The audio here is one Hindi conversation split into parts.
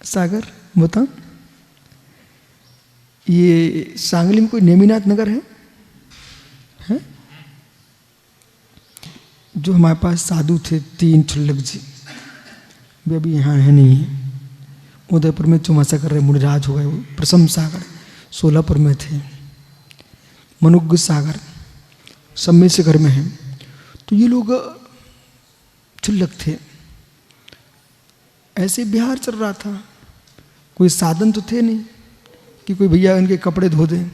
सागर बताओ, ये सांगली में कोई नेमिनाथ नगर है? जो हमारे पास साधु थे 3 छुल्लक जी, वे अभी यहाँ है नहीं है। उदयपुर में चुमासा कर रहे, मुनिराज हो गए। वो प्रसम सागर सोलापुर में थे। मनुग्ग सागर सम्मेद से घर में है। तो ये लोग छुल्लक थे। ऐसे बिहार चल रहा था, कोई साधन तो थे नहीं कि कोई भैया उनके कपड़े धो दें।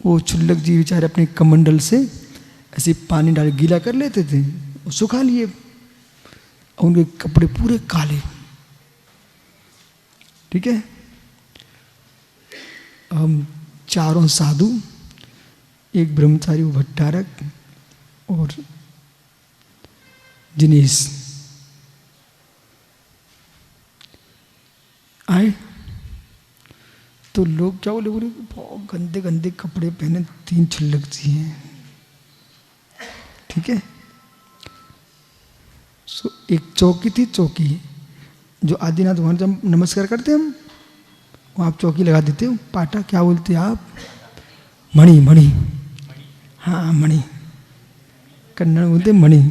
वो छुल्लक जी बेचारे अपने कमंडल से ऐसे पानी डाल गीला कर लेते थे, वो सुखा लिए, उनके कपड़े पूरे काले। ठीक है, हम चारों साधु, एक ब्रह्मचारी वो भट्टारक और जिनेश आए। तो लोग क्या बोले, बहुत गंदे गंदे कपड़े पहने 3 छुल्लक जी हैं। ठीक है, सो एक चौकी थी, चौकी जो आदिनाथ भगवान जब नमस्कार करते हम, वो आप चौकी लगा देते हो। पाटा क्या बोलते हैं आप? मणि। मणि, हाँ मणि, कन्नड़ बोलते मणि।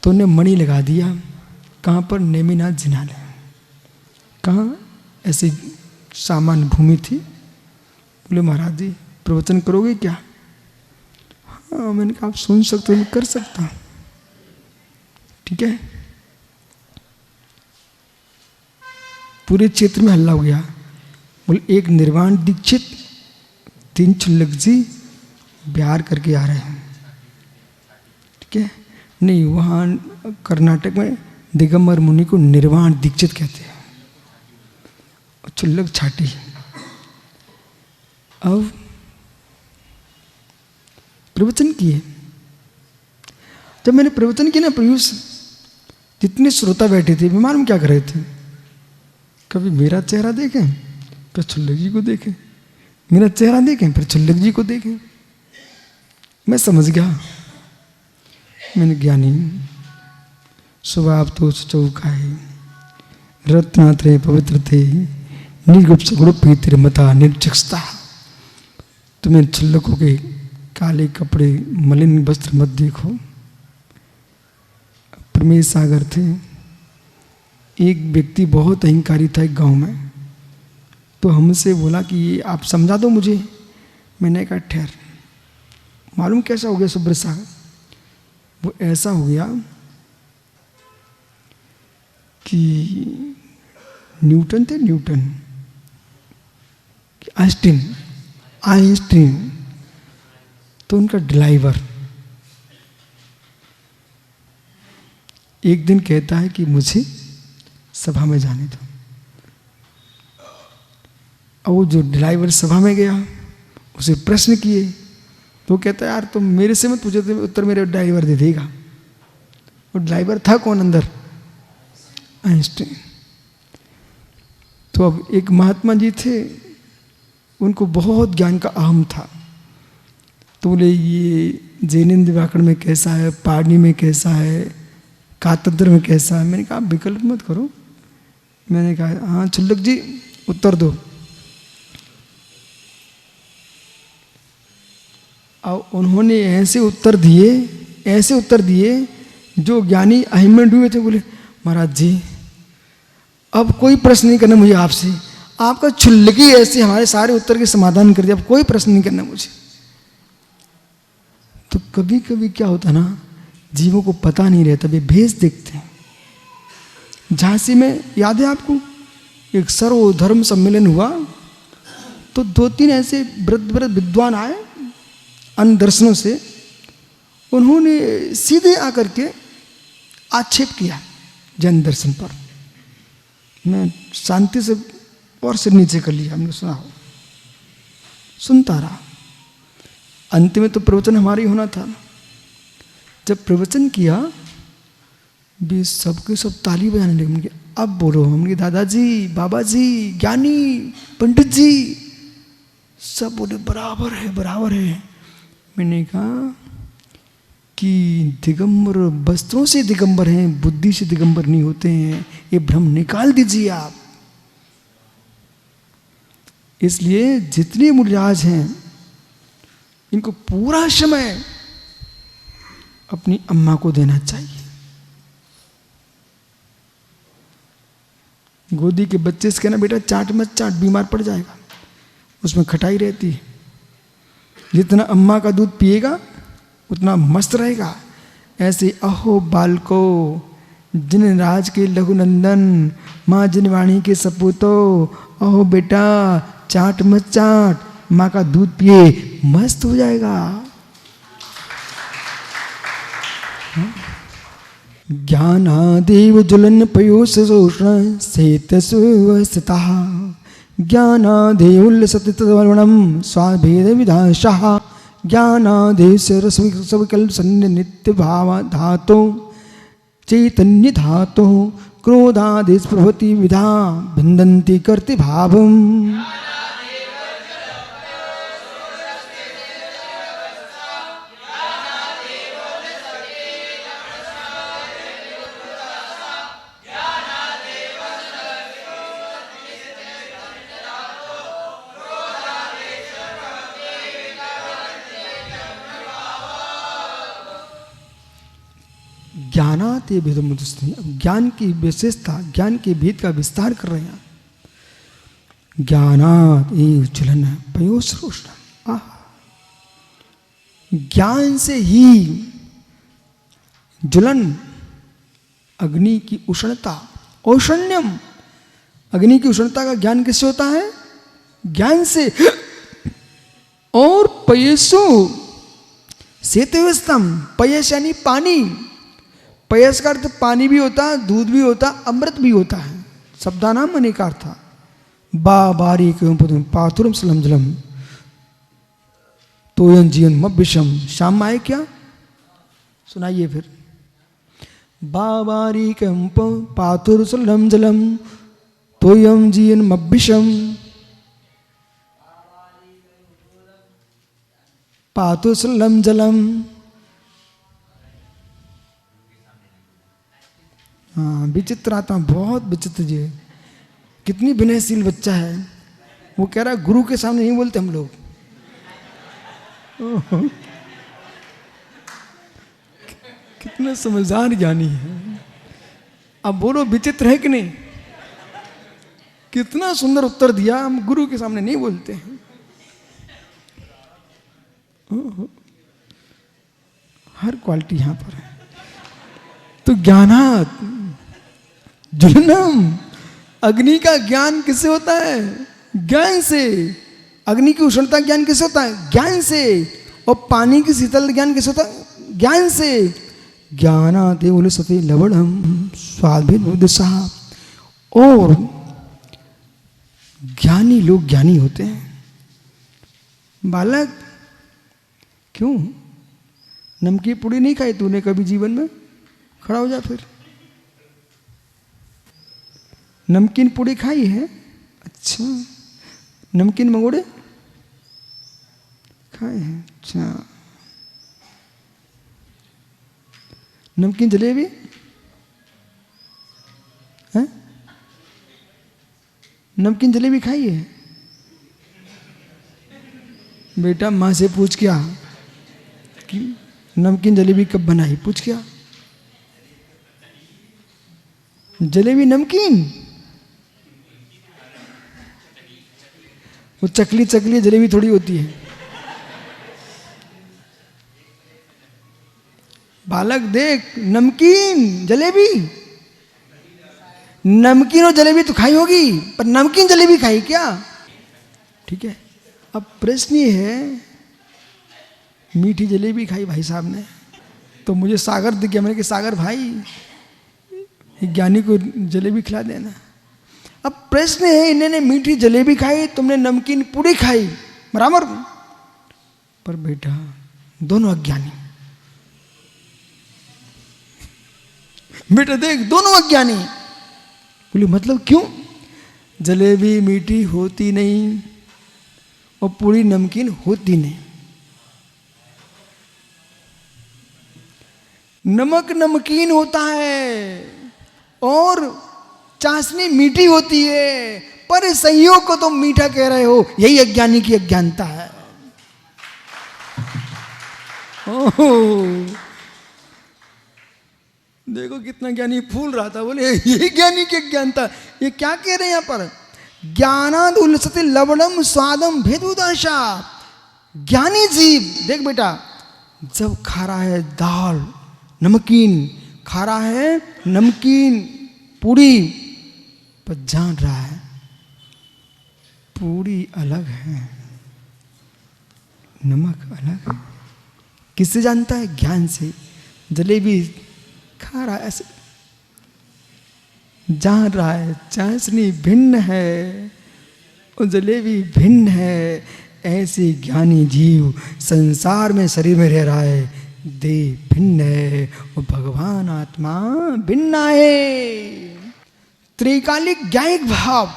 तो उन्हें मणि लगा दिया। कहाँ पर? नेमिनाथ जिनालय। कहाँ? ऐसी सामान्य भूमि थी। बोले महाराज जी प्रवचन करोगे क्या? हाँ, मैंने कहा आप सुन सकते हो, मैं कर सकता। ठीक है, पूरे क्षेत्र में हल्ला हो गया। बोले एक निर्वाण दीक्षित 3 छुल्लक जी बिहार करके आ रहे हैं। ठीक है, नहीं वहाँ कर्नाटक में दिगंबर मुनि को निर्वाण दीक्षित कहते हैं, छुल्लक छाटी। अब प्रवचन किए। जब मैंने प्रवचन किया ना पीयूष, जितने श्रोता बैठे थे बीमार में क्या कर रहे थे, कभी मेरा चेहरा देखें फिर छुल्लक जी को देखें, मेरा चेहरा देखें फिर छुल्लक जी को देखें। मैं समझ गया, मैंने ज्ञानी स्वभाव तो चौकाए रत्नाथ रे पवित्र थे निर्गुप्त सगुण पीतिर मता निर्चक्षता। तुम्हें छुल्लकों के काले कपड़े मलिन वस्त्र मत देखो। प्रमेश सागर थे। एक व्यक्ति बहुत अहंकारी था एक गांव में, तो हमसे बोला कि ये आप समझा दो मुझे। मैंने कहा ठहर। मालूम कैसा हो गया सुब्रत सागर? वो ऐसा हो गया कि न्यूटन थे, न्यूटन आइंस्टीन तो उनका ड्राइवर एक दिन कहता है कि मुझे सभा में जाने दो। और वो जो ड्राइवर सभा में गया, उसे प्रश्न किए, तो कहता है यार तुम मेरे से मत पूछो, उत्तर मेरे ड्राइवर दे देगा। वो ड्राइवर था कौन अंदर? आइंस्टीन। तो अब एक महात्मा जी थे, उनको बहुत ज्ञान का अहम था। तो बोले ये जैनेन्द्र व्याकरण में कैसा है, पाणिनि में कैसा है, कातंत्र में कैसा है। मैंने कहा आप विकल्प मत करो। मैंने कहा हाँ छुल्लक जी उत्तर दो। और उन्होंने ऐसे उत्तर दिए जो ज्ञानी अहिमंड हुए थे। बोले महाराज जी अब कोई प्रश्न नहीं करना मुझे आपसे, आपका छुल्लकी ऐसे हमारे सारे उत्तर के समाधान कर दिया, अब कोई प्रश्न नहीं करना मुझे। तो कभी कभी क्या होता ना, जीवों को पता नहीं रहता, वे भेष देखते हैं। झांसी में याद है आपको, एक सर्वधर्म सम्मेलन हुआ, तो 2-3 ऐसे वृद्ध विद्वान आए अन्य दर्शनों से। उन्होंने सीधे आकर के आक्षेप किया जैन दर्शन पर। मैं शांति से और सिर नीचे कर लिया, हमने सुना हो, सुनता रहा। अंत में तो प्रवचन हमारा ही होना था। जब प्रवचन किया भी सबके सब ताली बजाने लगे। अब बोलो। हमने दादाजी, बाबा जी, ज्ञानी, पंडित जी सब बोले बराबर है बराबर है। मैंने कहा कि दिगंबर वस्त्रों से दिगंबर हैं, बुद्धि से दिगंबर नहीं होते हैं, ये भ्रम निकाल दीजिए आप। इसलिए जितने मुनिराज हैं इनको पूरा समय अपनी अम्मा को देना चाहिए। गोदी के बच्चे से कहना बेटा चाट मत चाट, बीमार पड़ जाएगा, उसमें खटाई रहती है। जितना अम्मा का दूध पिएगा उतना मस्त रहेगा। ऐसे अहो बालको जिन राज के लघुनंदन, माँ जिनवाणी के सपूतो, अहो बेटा चाट मत चाट, माँ का दूध पिए मस्त हो जाएगा। ज्ञानादेव ज्वलन पयोष शोषण सेत सुवस्थिता, ज्ञानादेव उल्लसति तद्वर्णम स्वाभेद विधाशः, ज्ञानादेव सर्वविकल्प सन्नि नित्य भाव धातो चैतन्य धातो, क्रोधादेश प्रभृति विधा भिन्दन्ति कर्ति भावम। ज्ञानात ये भेदमुदस्ति, ज्ञान की विशेषता, ज्ञान के भेद का विस्तार कर रहे हैं। ज्ञानात एव ज्वलन पयोश्रोष्ण, ज्ञान से ही ज्वलन, अग्नि की उष्णता, औषण्यम, अग्नि की उष्णता का ज्ञान किससे होता है? ज्ञान से। और पयसो सेतवस्तम, पयस यानी पानी, पयस का अर्थ पानी भी होता है, दूध भी होता, अमृत भी होता है, शब्दानाम अनेकार था। बा बारी क्यों पाथुरम सलम जलम तोयन जीवन मविषम, शाम में आए क्या सुनाइए फिर। बा बारी क्यों पाथुर सलम जलम तोयम जीवन मविषम, पाथुर सलम जलम। हाँ, विचित्र आत्मा, बहुत विचित्र जी, कितनी विनयशील बच्चा है। वो कह रहा है गुरु के सामने नहीं बोलते हम लोग। कितना समझदार ज्ञानी है। अब बोलो विचित्र है कि नहीं? कितना सुंदर उत्तर दिया, हम गुरु के सामने नहीं बोलते हैं। हर क्वालिटी यहां पर है। तो ज्ञानात ज्वलनम, अग्नि का ज्ञान किससे होता है? ज्ञान से। अग्नि की उष्णता ज्ञान किससे होता है? ज्ञान से। और पानी की शीतल ज्ञान किससे होता है? ज्ञान से। ज्ञानात उल्लसति लवणम स्वाद्भिर्मुदसा। और ज्ञानी लोग ज्ञानी होते हैं। बालक क्यों नमकीन पूड़ी नहीं खाई तूने कभी जीवन में? खड़ा हो जा फिर। नमकीन पूड़ी खाई है? अच्छा। नमकीन मंगोड़े खाए हैं? अच्छा। नमकीन जलेबी है? नमकीन जलेबी खाई है? बेटा माँ से पूछ क्या कि नमकीन जलेबी कब बनाई, पूछ क्या। जलेबी नमकीन, वो चकली चकली जलेबी थोड़ी होती है। बालक देख, नमकीन जलेबी, नमकीन और जलेबी तो खाई होगी, पर नमकीन जलेबी खाई क्या? ठीक है। अब प्रश्न ये है, मीठी जलेबी खाई भाई साहब ने, तो मुझे सागर दिख गया। मैंने कहा सागर भाई ज्ञानी को जलेबी खिला देना। अब प्रश्न है, इन्होंने मीठी जलेबी खाई, तुमने नमकीन पूरी खाई, बराबर। पर बेटा दोनों अज्ञानी। बेटा देख, दोनों अज्ञानी। बोले मतलब क्यों? जलेबी मीठी होती नहीं और पूरी नमकीन होती नहीं। नमक नमकीन होता है और चाशनी मीठी होती है, पर इस संयोग को तुम मीठा कह रहे हो, यही अज्ञानी की अज्ञानता है। ओह, देखो कितना ज्ञानी फूल रहा था, बोले यही ज्ञानी की अज्ञानता। ये क्या कह रहे हैं यहाँ पर? ज्ञानाद उल्लसति लवणम स्वादम भेदुदाशा। ज्ञानी जीव देख बेटा, जब खा रहा है दाल नमकीन, खा रहा है नमकीन पूरी, पर जान रहा है पूरी अलग है, नमक अलग है। किससे जानता है? ज्ञान से। जलेबी खा रहा है ऐसे, जान रहा है चाशनी भिन्न है और जलेबी भिन्न है। ऐसे ज्ञानी जीव संसार में शरीर में रह रहा है, देह भिन्न है और भगवान आत्मा भिन्न है। त्रिकालिक ज्ञानिक भाव,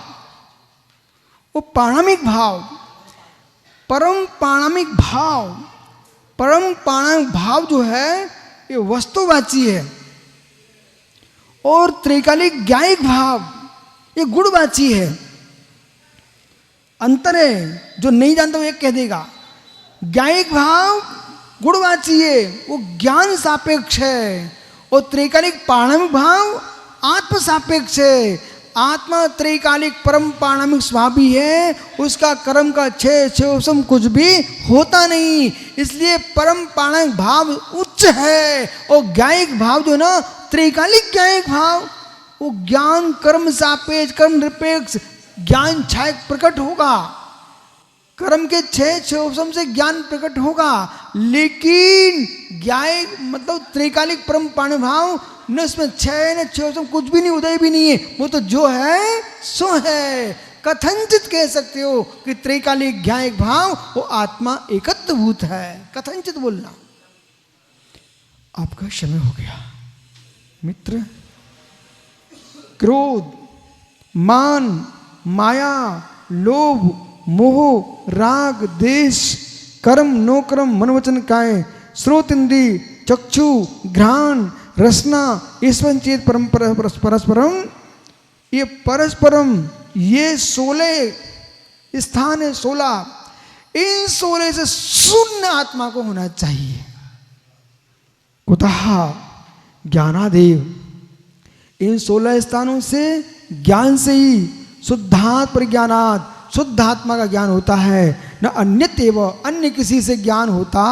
वो पाणमिक भाव, परम पाणमिक भाव, परम पाणमिक भाव जो है ये वस्तुवाची है, और त्रिकालिक ज्ञानिक भाव ये गुणवाची है। अंतर है, जो नहीं जानता वो एक कह देगा। ज्ञानिक भाव गुणवाची है, वो ज्ञान सापेक्ष है, और त्रिकालिक पाणमिक भाव आत्म सापेक्ष है। आत्मा त्रिकालिक परम पाणमिक स्वभावी है, उसका कर्म का क्षय कुछ भी होता नहीं, इसलिए परम पाणमिक भाव उच्च है। और ज्ञानिक भाव जो ना त्रिकालिक ज्ञानिक भाव, वो ज्ञान कर्म सापेक्ष, कर्म निरपेक्ष, ज्ञान छाय प्रकट होगा, कर्म के क्षय से ज्ञान प्रकट होगा। लेकिन ज्ञानिक मतलब त्रिकालिक परम पाणिक भाव, न इसमें क्षय न क्षय कुछ भी नहीं, उदय भी नहीं है, वो तो जो है सो है। कथनचित कह सकते हो कि त्रिकालिक ज्ञानिक भाव वो आत्मा एकत्वभूत है, कथनचित बोलना। आपका समय हो गया मित्र। क्रोध, मान, माया, लोभ, मोह, राग, देश, कर्म, नो कर्म, मनोवचन काय, श्रोत इंद्रिय, चक्षु, घ्राण, रसना, ईश्वर चेत परस्परम, ये परस्परम, ये 16 स्थान है, 16, इन 16 से शून्य आत्मा को होना चाहिए। कुतः ज्ञानादेव, इन 16 स्थानों से ज्ञान से ही शुद्धात्म प्रज्ञानात् शुद्ध आत्मा का ज्ञान होता है, न अन्यतेव, अन्य किसी से ज्ञान होता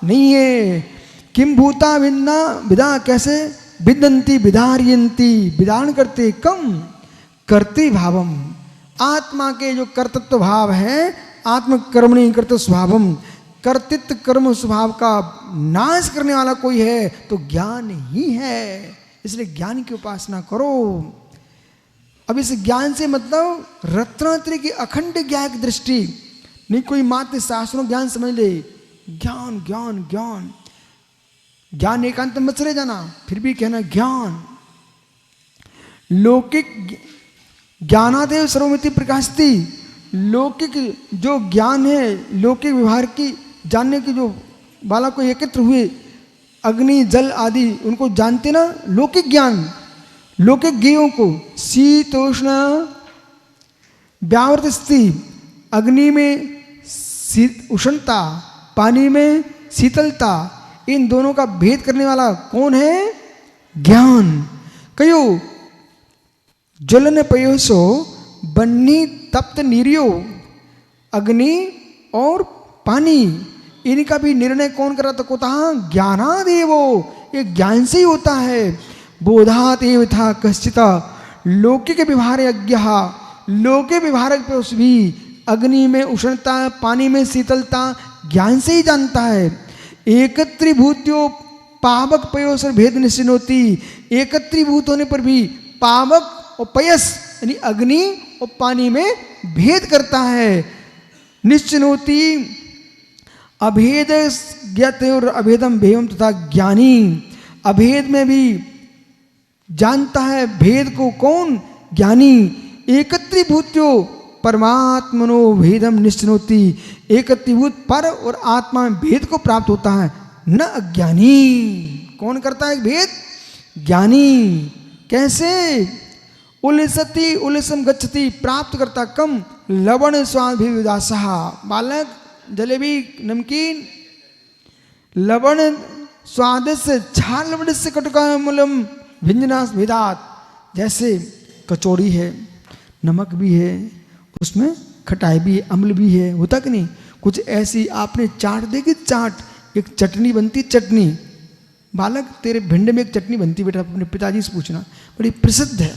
नहीं है। किम भूता भिन्ना विदा, कैसे? विदंती विदारियंती, विदान करते कम, करते भावम, आत्मा के जो कर्तृत्व भाव है, आत्म कर्मणि कर्तृत्व स्वभावम, कर्तृत्व कर्म स्वभाव का नाश करने वाला कोई है तो ज्ञान ही है। इसलिए ज्ञान की उपासना करो। अब इस ज्ञान से मतलब रत्नात्रय की अखंड ज्ञान की दृष्टि नहीं, कोई मात्र शास्त्रों ज्ञान समझ ले, ज्ञान ज्ञान ज्ञान ज्ञान एकांत मत चले जाना, फिर भी कहना ज्ञान। लौकिक ज्ञानादेव सर्वमिति प्रकाशति, लौकिक जो ज्ञान है, लौकिक व्यवहार की जानने की जो बाला को एकत्र हुए, अग्नि जल आदि उनको जानते ना, लौकिक ज्ञान, लौकिक ज्ञेयों को शीतोष्ण व्यावर्त स्थिति, अग्नि में उष्णता, पानी में शीतलता, इन दोनों का भेद करने वाला कौन है? ज्ञान। कयो ज्वलन पयोसो बन्नी तप्त निर्यो, अग्नि और पानी, इनका भी निर्णय कौन कर रहा था? कुतः ज्ञानादेवो, ये ज्ञान से ही होता है। बोधात एव था कश्चित लौकिक व्यवहार यज्ञ, लौकिक व्यवहार भी अग्नि में उष्णता, पानी में शीतलता ज्ञान से ही जानता है। एकत्रीभूत्यो पावक पयोस भेद निश्चित होती, एकत्रीभूत होने पर भी पावक और पयस यानी अग्नि और पानी में भेद करता है। निश्चिनोति अभेद ज्ञाते और अभेदम भेयम तथा ज्ञानी, अभेद में भी जानता है भेद को कौन? ज्ञानी। एकत्रीभूत्यो परमात्मनो भेदम निश्चिनोति, एकत्रीभूत पर और आत्मा में भेद को प्राप्त होता है, न अज्ञानी। कौन करता है भेद? ज्ञानी। कैसे? उल्लसति उल्लसम गच्छति, प्राप्त करता कम लवण स्वाभिविदासः। बालक जलेबी नमकीन लवण स्वाद से छाल लवण से कटुकामूलम व्यंजनास भेदात। जैसे कचौड़ी है, नमक भी है, उसमें खटाई भी है, अम्ल भी है, होता कि नहीं? कुछ ऐसी आपने चाट देखी, चाट एक चटनी बनती, चटनी। बालक तेरे भिंड में एक चटनी बनती बेटा, अपने पिताजी से पूछना, बड़ी प्रसिद्ध है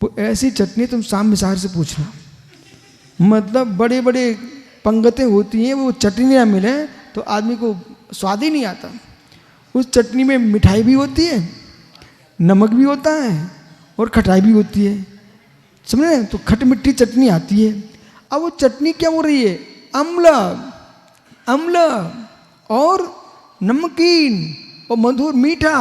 वो ऐसी चटनी, तुम शाम मिसार से पूछना। मतलब बड़े बड़े पंगतें होती हैं, वो चटनी ना मिले तो आदमी को स्वाद ही नहीं आता। उस चटनी में मिठाई भी होती है, नमक भी होता है और खटाई भी होती है, समझ रहे? तो खट मिट्टी चटनी आती है। अब वो चटनी क्या हो रही है? अम्ल, अम्ल और नमकीन और मधुर मीठा।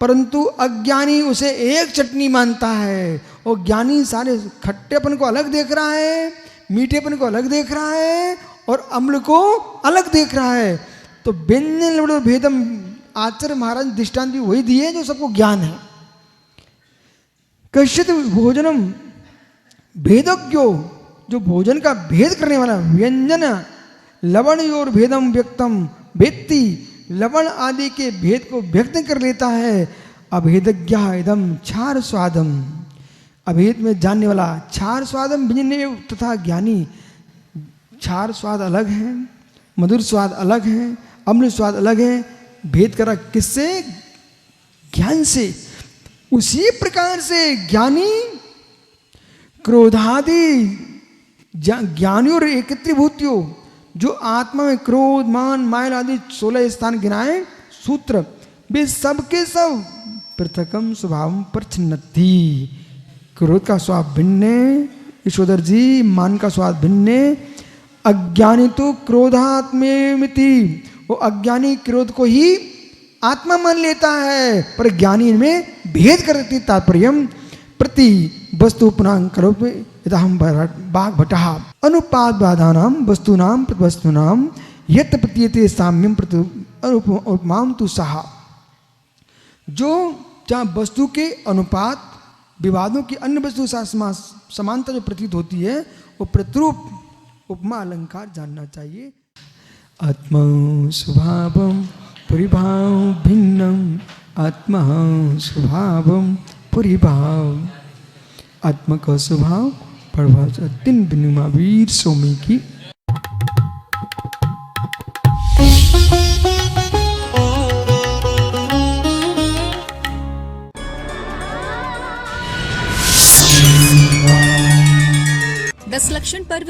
परंतु अज्ञानी उसे एक चटनी मानता है, और ज्ञानी सारे खट्टेपन को अलग देख रहा है, मीठेपन को अलग देख रहा है और अम्ल को अलग देख रहा है। तो व्यंजन भेदम आचार्य महाराज दृष्टांत भी वही दिए जो सबको ज्ञान है। कश्चित भोजनम भेदज्ञो, जो भोजन का भेद करने वाला, व्यंजन लवण और भेदम व्यक्तम वेत्ति, लवण आदि के भेद को व्यक्त कर लेता है। अभेदज्ञ इदम क्षार स्वादम, अभेद में जानने वाला, क्षार स्वादम व्यंजन तथा ज्ञानी। क्षार स्वाद अलग है, मधुर स्वाद अलग है, अम्ल स्वाद अलग है। भेद करा किससे? ज्ञान से। उसी प्रकार से ज्ञानी क्रोधादि ज्ञानी और एकत्रीभूतियों, जो आत्मा में क्रोध मान मायल आदि 16 स्थान गिनाए सूत्र, वे सबके सब पृथकम स्वभाव पर छिन्नति। क्रोध का स्वभाव भिन्न है यशोधर जी, मान का स्वाद भिन्न है। अज्ञानी तो क्रोधात्मेमिति, वो अज्ञानी क्रोध को ही आत्मा मान लेता है, पर ज्ञानी इनमें भेद करती। तात्पर्य प्रति वस्तु पुनांग करो यदाहम बाघ भटः अनुपादानाम वस्तूनाम प्रतिवस्तूनाम यत् प्रतीयते साम्यम प्रति उपमाम तु सह। जो जहाँ वस्तु के अनुपात विवादों की अन्य वस्तु के साथ समानता जो प्रतीत होती है, वो प्रतिरूप उपमा अलंकार जानना चाहिए। आत्मा स्वभावम परिभाव भिन्नम, आत्मा स्वभावम परिभाव। आत्मा का स्वभाव प्रभाव तीन बिनुमा वीर सोमी की। दस लक्षण पर्व